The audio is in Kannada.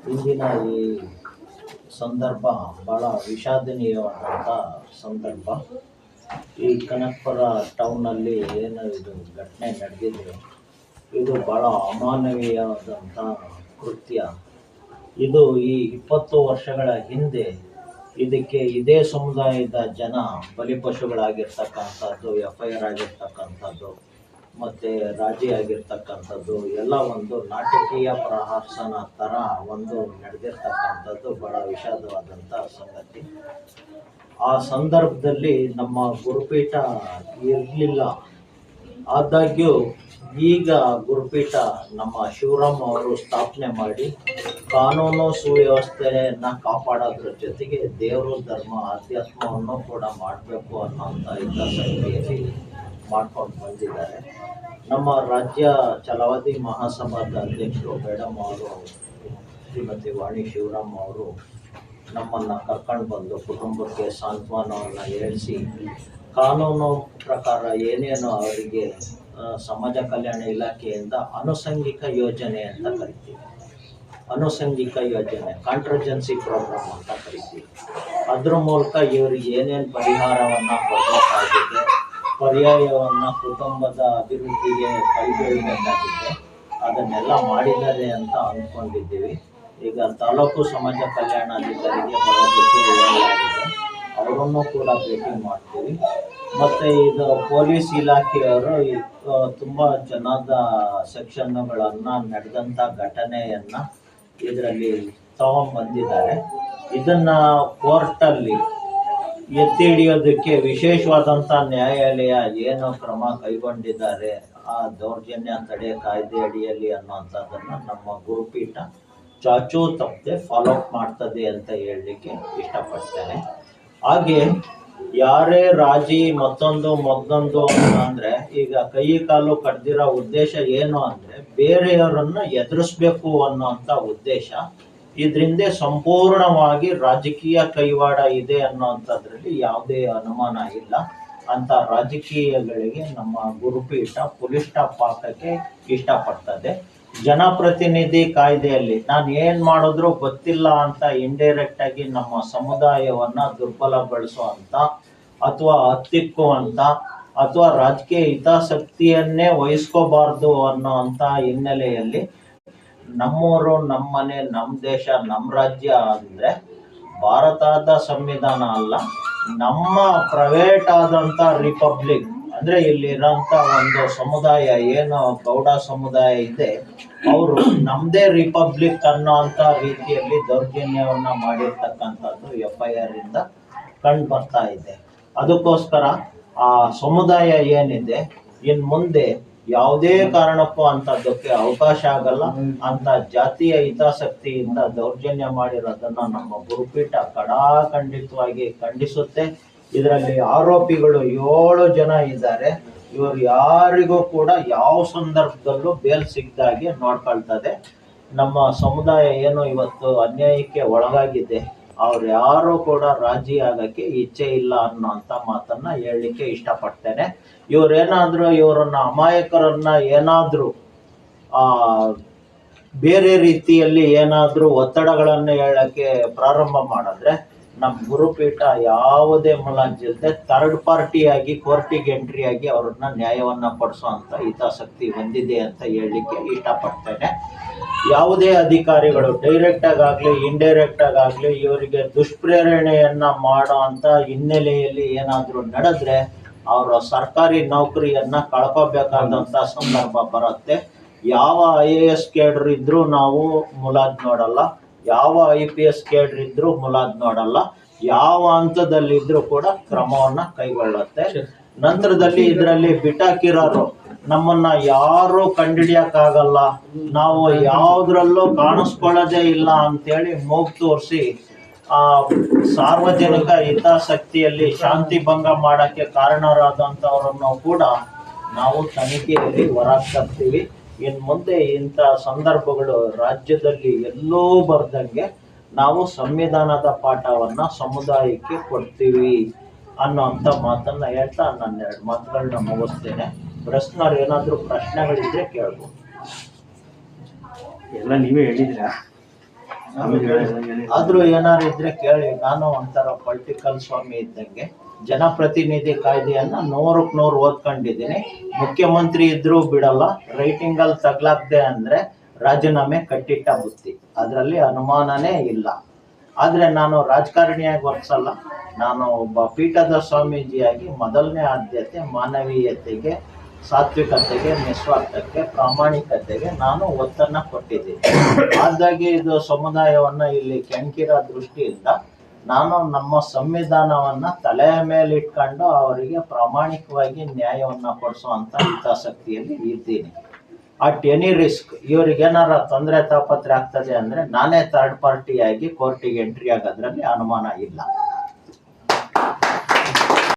ಇಂದಿನ ಈ ಸಂದರ್ಭ ಬಹಳ ವಿಷಾದನೀಯವಾದಂಥ ಸಂದರ್ಭ. ಈ ಕನಕಪುರ ಟೌನಲ್ಲಿ ಏನು ಇದು ಘಟನೆ ನಡೆದಿದೆ, ಇದು ಬಹಳ ಅಮಾನವೀಯವಾದಂಥ ಕೃತ್ಯ. ಇದು ಈ 20 ವರ್ಷಗಳ ಹಿಂದೆ ಇದಕ್ಕೆ ಇದೇ ಸಮುದಾಯದ ಜನ ಬಲಿಪಶುಗಳಾಗಿರ್ತಕ್ಕಂಥದ್ದು, FIR ಆಗಿರ್ತಕ್ಕಂಥದ್ದು ಮತ್ತು ರಾಜಿ ಆಗಿರ್ತಕ್ಕಂಥದ್ದು ಎಲ್ಲ ಒಂದು ನಾಟಕೀಯ ಪ್ರಹಸನ ಥರ ಒಂದು ನಡೆದಿರ್ತಕ್ಕಂಥದ್ದು ಬಹಳ ವಿಷಾದವಾದಂಥ ಸಂಗತಿ. ಆ ಸಂದರ್ಭದಲ್ಲಿ ನಮ್ಮ ಗುರುಪೀಠ ಇರಲಿಲ್ಲ. ಆದಾಗ್ಯೂ ಈಗ ಗುರುಪೀಠ ನಮ್ಮ ಶಿವರಾಮ್ ಅವರು ಸ್ಥಾಪನೆ ಮಾಡಿ ಕಾನೂನು ಸುವ್ಯವಸ್ಥೆಯನ್ನು ಕಾಪಾಡೋದ್ರ ಜೊತೆಗೆ ದೇವರು, ಧರ್ಮ, ಅಧ್ಯಾತ್ಮವನ್ನು ಕೂಡ ಮಾಡಬೇಕು ಅನ್ನೋಂಥ ಹಿತಾಸಕ್ತಿಯಲ್ಲಿ ಮಾಡ್ಕೊಂಡು ಬಂದಿದ್ದಾರೆ. ನಮ್ಮ ರಾಜ್ಯ ಛಲವಾದಿ ಮಹಾಸಭಾದ ಅಧ್ಯಕ್ಷರು ಮೇಡಮ್ ಅವರು, ಶ್ರೀಮತಿ ವಾಣಿ ಶಿವರಾಮ್ ಅವರು ನಮ್ಮನ್ನು ಕರ್ಕೊಂಡು ಬಂದು ಕುಟುಂಬಕ್ಕೆ ಸಾಂತ್ವನವನ್ನು ಹೇಳಿಸಿ ಕಾನೂನು ಪ್ರಕಾರ ಏನೇನು ಅವರಿಗೆ ಸಮಾಜ ಕಲ್ಯಾಣ ಇಲಾಖೆಯಿಂದ ಅನುಸಂಗಿಕ ಯೋಜನೆ ಅಂತ ಕರಿತೀವಿ, ಅನುಸಂಗಿಕ ಯೋಜನೆ, ಕಾಂಟ್ರಜೆನ್ಸಿ ಪ್ರೋಗ್ರಾಮ್ ಅಂತ ಕರಿತೀವಿ. ಅದ್ರ ಮೂಲಕ ಇವರಿಗೆ ಏನೇನು ಪರಿಹಾರವನ್ನು ಕೊಡಬೇಕಾಗಿದೆ, ಪರ್ಯಾಯವನ್ನು ಕುಟುಂಬದ ಅಭಿವೃದ್ಧಿಗೆ ಕೈಗೊಳ್ಳಬೇಕಾಗಿದೆ, ಅದನ್ನೆಲ್ಲ ಮಾಡಿದ್ದಾರೆ ಅಂತ ಅಂದ್ಕೊಂಡಿದ್ದೀವಿ. ಈಗ ತಾಲೂಕು ಸಮಾಜ ಕಲ್ಯಾಣಾಧಿಕಾರಿಗೆ ಬರೋದಕ್ಕೆ ಹೇಳಲಾಗಿದೆ, ಅವರನ್ನು ಕೂಡ ಭೇಟಿ ಮಾಡ್ತೀವಿ. ಮತ್ತು ಇದು ಪೊಲೀಸ್ ಇಲಾಖೆಯವರು ತುಂಬ ಜನದ ಸೆಕ್ಷನ್ನುಗಳನ್ನು ನಡೆದಂಥ ಘಟನೆಯನ್ನು ಇದರಲ್ಲಿ ತಗೊಂಡ್ಬಂದಿದ್ದಾರೆ. ಇದನ್ನು ಕೋರ್ಟಲ್ಲಿ ಎತ್ತಿ ಹಿಡಿಯೋದಕ್ಕೆ ವಿಶೇಷವಾದಂಥ ನ್ಯಾಯಾಲಯ ಏನು ಕ್ರಮ ಕೈಗೊಂಡಿದ್ದಾರೆ ಆ ದೌರ್ಜನ್ಯ ತಡೆ ಕಾಯ್ದೆ ಅಡಿಯಲ್ಲಿ ಅನ್ನೋಂಥದ್ದನ್ನು ನಮ್ಮ ಗುರುಪೀಠ ಚಾಚೂ ತಪ್ಪದೆ ಫಾಲೋಅಪ್ ಮಾಡ್ತದೆ ಅಂತ ಹೇಳಲಿಕ್ಕೆ ಇಷ್ಟಪಡ್ತೇನೆ. ಹಾಗೆ ಯಾರೇ ರಾಜಿ ಮತ್ತೊಂದು ಅಂದರೆ ಈಗ ಕೈ ಕಾಲು ಕಡ್ದಿರೋ ಉದ್ದೇಶ ಏನು ಅಂದರೆ ಬೇರೆಯವರನ್ನು ಎದುರಿಸ್ಬೇಕು ಅನ್ನೋಂಥ ಉದ್ದೇಶ. ಇದರಿಂದ ಸಂಪೂರ್ಣವಾಗಿ ರಾಜಕೀಯ ಕೈವಾಡ ಇದೆ ಅನ್ನೋಂಥದ್ರಲ್ಲಿ ಯಾವುದೇ ಅನುಮಾನ ಇಲ್ಲ. ಅಂತ ರಾಜಕೀಯಗಳಿಗೆ ನಮ್ಮ ಗುರುಪೀಠ ಪುಲಿ ಸ್ಟಾಪ್ ಹಾಕಕ್ಕೆ ಇಷ್ಟಪಡ್ತದೆ. ಜನಪ್ರತಿನಿಧಿ ಕಾಯ್ದೆಯಲ್ಲಿ ನಾನು ಏನು ಮಾಡಿದ್ರು ಗೊತ್ತಿಲ್ಲ ಅಂತ ಇಂಡೈರೆಕ್ಟ್ ಆಗಿ ನಮ್ಮ ಸಮುದಾಯವನ್ನು ದುರ್ಬಲಗೊಳಿಸುವಂಥ ಅಥವಾ ಹತ್ತಿಕ್ಕುವಂಥ ಅಥವಾ ರಾಜಕೀಯ ಹಿತಾಸಕ್ತಿಯನ್ನೇ ವಹಿಸ್ಕೋಬಾರ್ದು ಅನ್ನೋಂಥ ಹಿನ್ನೆಲೆಯಲ್ಲಿ ನಮ್ಮೂರು, ನಮ್ಮ ಮನೆ, ನಮ್ಮ ದೇಶ, ನಮ್ಮ ರಾಜ್ಯ ಅಂದರೆ ಭಾರತದ ಸಂವಿಧಾನ ಅಲ್ಲ, ನಮ್ಮ ಪ್ರೈವೇಟ್ ಆದಂಥ ರಿಪಬ್ಲಿಕ್. ಅಂದರೆ ಇಲ್ಲಿರೋಂಥ ಒಂದು ಸಮುದಾಯ ಏನು ಗೌಡ ಸಮುದಾಯ ಇದೆ, ಅವರು ನಮ್ಮದೇ ರಿಪಬ್ಲಿಕ್ ಅನ್ನೋ ಅಂಥ ರೀತಿಯಲ್ಲಿ ದೌರ್ಜನ್ಯವನ್ನು ಮಾಡಿರ್ತಕ್ಕಂಥದ್ದು FIR ಇಂದ ಕಂಡು ಬರ್ತಾ ಇದೆ. ಅದಕ್ಕೋಸ್ಕರ ಆ ಸಮುದಾಯ ಏನಿದೆ ಇನ್ನು ಮುಂದೆ ಯಾವುದೇ ಕಾರಣಕ್ಕೂ ಅಂಥದ್ದಕ್ಕೆ ಅವಕಾಶ ಆಗಲ್ಲ. ಅಂತ ಜಾತಿಯ ಹಿತಾಸಕ್ತಿಯಿಂದ ದೌರ್ಜನ್ಯ ಮಾಡಿರೋದನ್ನು ನಮ್ಮ ಗುರುಪೀಠ ಖಂಡಿತವಾಗಿ ಖಂಡಿಸುತ್ತೆ. ಇದರಲ್ಲಿ ಆರೋಪಿಗಳು 7 ಜನ ಇದ್ದಾರೆ. ಇವರು ಯಾರಿಗೂ ಕೂಡ ಯಾವ ಸಂದರ್ಭದಲ್ಲೂ ಬೇಲ್ ಸಿಗದಾಗೆ ನೋಡ್ಕೊಳ್ತದೆ. ನಮ್ಮ ಸಮುದಾಯ ಏನು ಇವತ್ತು ಅನ್ಯಾಯಕ್ಕೆ ಒಳಗಾಗಿದೆ, ಅವ್ರು ಯಾರು ಕೂಡ ರಾಜಿ ಆಗಕ್ಕೆ ಇಚ್ಛೆ ಇಲ್ಲ ಅನ್ನೋಂಥ ಮಾತನ್ನ ಹೇಳಲಿಕ್ಕೆ ಇಷ್ಟಪಡ್ತೇನೆ. ಇವರೇನಾದರೂ ಇವರನ್ನ ಅಮಾಯಕರನ್ನ ಏನಾದರೂ ಬೇರೆ ರೀತಿಯಲ್ಲಿ ಏನಾದರೂ ಒತ್ತಡಗಳನ್ನು ಹೇಳಕ್ಕೆ ಪ್ರಾರಂಭ ಮಾಡಿದ್ರೆ ನಮ್ಮ ಗುರುಪೀಠ ಯಾವುದೇ ಮುಲಾಜಿಲ್ಲದೆ ಥರ್ಡ್ ಪಾರ್ಟಿಯಾಗಿ ಕೋರ್ಟಿಗೆ ಎಂಟ್ರಿ ಆಗಿ ಅವ್ರನ್ನ ನ್ಯಾಯವನ್ನು ಪಡಿಸುವಂಥ ಹಿತಾಸಕ್ತಿ ಹೊಂದಿದೆ ಅಂತ ಹೇಳಲಿಕ್ಕೆ ಇಷ್ಟಪಡ್ತೇನೆ. ಯಾವುದೇ ಅಧಿಕಾರಿಗಳು ಡೈರೆಕ್ಟಾಗಲಿ ಇಂಡೈರೆಕ್ಟಾಗಲಿ ಇವರಿಗೆ ದುಷ್ಪ್ರೇರಣೆಯನ್ನು ಮಾಡೋ ಅಂಥ ಹಿನ್ನೆಲೆಯಲ್ಲಿ ಏನಾದರೂ ನಡೆದ್ರೆ ಅವರ ಸರ್ಕಾರಿ ನೌಕರಿಯನ್ನು ಕಳ್ಕೋಬೇಕಾದಂಥ ಸಂದರ್ಭ ಬರುತ್ತೆ. ಯಾವ IAS ಕೇಡ್ರ್ ಇದ್ರೂ ನಾವು ಮುಲಾಜ್ ನೋಡಲ್ಲ, ಯಾವ IPS ಕೇಡ್ರ್ ಇದ್ರೂ ಮುಲಾಜ್ ನೋಡಲ್ಲ, ಯಾವ ಹಂತದಲ್ಲಿದ್ರೂ ಕೂಡ ಕ್ರಮವನ್ನು ಕೈಗೊಳ್ಳುತ್ತೆ. ನಂತರದಲ್ಲಿ ಇದರಲ್ಲಿ ಬಿಟಾಕಿರೋರು ನಮ್ಮನ್ನ ಯಾರು ಕಂಡಿಡಿಯಕ್ಕಾಗಲ್ಲ, ನಾವು ಯಾವುದ್ರಲ್ಲೂ ಕಾಣಿಸ್ಕೊಳ್ಳೋದೇ ಇಲ್ಲ ಅಂತೇಳಿ ಮೂಗು ತೋರಿಸಿ ಸಾರ್ವಜನಿಕ ಹಿತಾಸಕ್ತಿಯಲ್ಲಿ ಶಾಂತಿ ಭಂಗ ಮಾಡೋಕ್ಕೆ ಕಾರಣರಾದಂಥವರನ್ನು ಕೂಡ ನಾವು ತನಿಖೆಯಲ್ಲಿ ಹೊರಗೆ ತರ್ತೀವಿ. ಇನ್ನು ಮುಂದೆ ಇಂಥ ಸಂದರ್ಭಗಳು ರಾಜ್ಯದಲ್ಲಿ ಎಲ್ಲೂ ಬರ್ದಂಗೆ ನಾವು ಸಂವಿಧಾನದ ಪಾಠವನ್ನು ಸಮುದಾಯಕ್ಕೆ ಕೊಡ್ತೀವಿ ಅನ್ನೋಂಥ ಮಾತನ್ನು ಹೇಳ್ತಾ ನಾನು 2 ಮಾತುಗಳನ್ನ ಮುಗಿಸ್ತೇನೆ. ಪ್ರಶ್ನವ್ರು ಏನಾದರೂ ಪ್ರಶ್ನೆಗಳಿದ್ರೆ ಕೇಳ್ಬೋದು. ಎಲ್ಲ ನೀವೇ ಹೇಳಿದ್ರಾ? ಆದ್ರೂ ಏನಾರು ಇದ್ರೆ ಕೇಳಿ. ನಾನು ಒಂಥರ ಪೊಲಿಟಿಕಲ್ ಸ್ವಾಮಿ ಇದ್ದಂಗೆ ಜನಪ್ರತಿನಿಧಿ ಕಾಯ್ದೆಯನ್ನ 100ಕ್ಕೆ 100 ಓದ್ಕೊಂಡಿದ್ದೀನಿ. ಮುಖ್ಯಮಂತ್ರಿ ಇದ್ರೂ ಬಿಡಲ್ಲ, ರೈಟಿಂಗ್ ಅಲ್ಲಿ ತಗ್ಲಾಕ್ದೆ ಅಂದ್ರೆ ರಾಜೀನಾಮೆ ಕಟ್ಟಿಟ್ಟ ಬುತ್ತಿ, ಅದರಲ್ಲಿ ಅನುಮಾನನೇ ಇಲ್ಲ. ಆದ್ರೆ ನಾನು ರಾಜಕಾರಣಿಯಾಗಿ ವರ್ತಿಸಲ್ಲ. ನಾನು ಒಬ್ಬ ಪೀಠದ ಸ್ವಾಮೀಜಿಯಾಗಿ ಮೊದಲನೇ ಆದ್ಯತೆ ಮಾನವೀಯತೆಗೆ, ಸಾತ್ವಿಕತೆಗೆ, ನಿಸ್ವಾರ್ಥಕ್ಕೆ, ಪ್ರಾಮಾಣಿಕತೆಗೆ ನಾನು ಒತ್ತನ್ನ ಕೊಟ್ಟಿದ್ದೀನಿ. ಹಾಗಾಗಿ ಇದು ಸಮುದಾಯವನ್ನ ಇಲ್ಲಿ ಕೆಣಕಿರೋ ದೃಷ್ಟಿಯಿಂದ ನಾನು ನಮ್ಮ ಸಂವಿಧಾನವನ್ನ ತಲೆಯ ಮೇಲೆ ಇಟ್ಕೊಂಡು ಅವರಿಗೆ ಪ್ರಾಮಾಣಿಕವಾಗಿ ನ್ಯಾಯವನ್ನ ಕೊಡಿಸುವಂತ ಹಿತಾಸಕ್ತಿಯಲ್ಲಿ ಇದ್ದೀನಿ. ಅಟ್ ಎನಿ ರಿಸ್ಕ್ ಇವ್ರಿಗೇನಾರ ತೊಂದರೆ ತಾಪತ್ರೆ ಆಗ್ತದೆ ಅಂದ್ರೆ ನಾನೇ ಥರ್ಡ್ ಪಾರ್ಟಿಯಾಗಿ ಕೋರ್ಟಿಗೆ ಎಂಟ್ರಿ ಆಗೋದ್ರಲ್ಲಿ ಅನುಮಾನ ಇಲ್ಲ.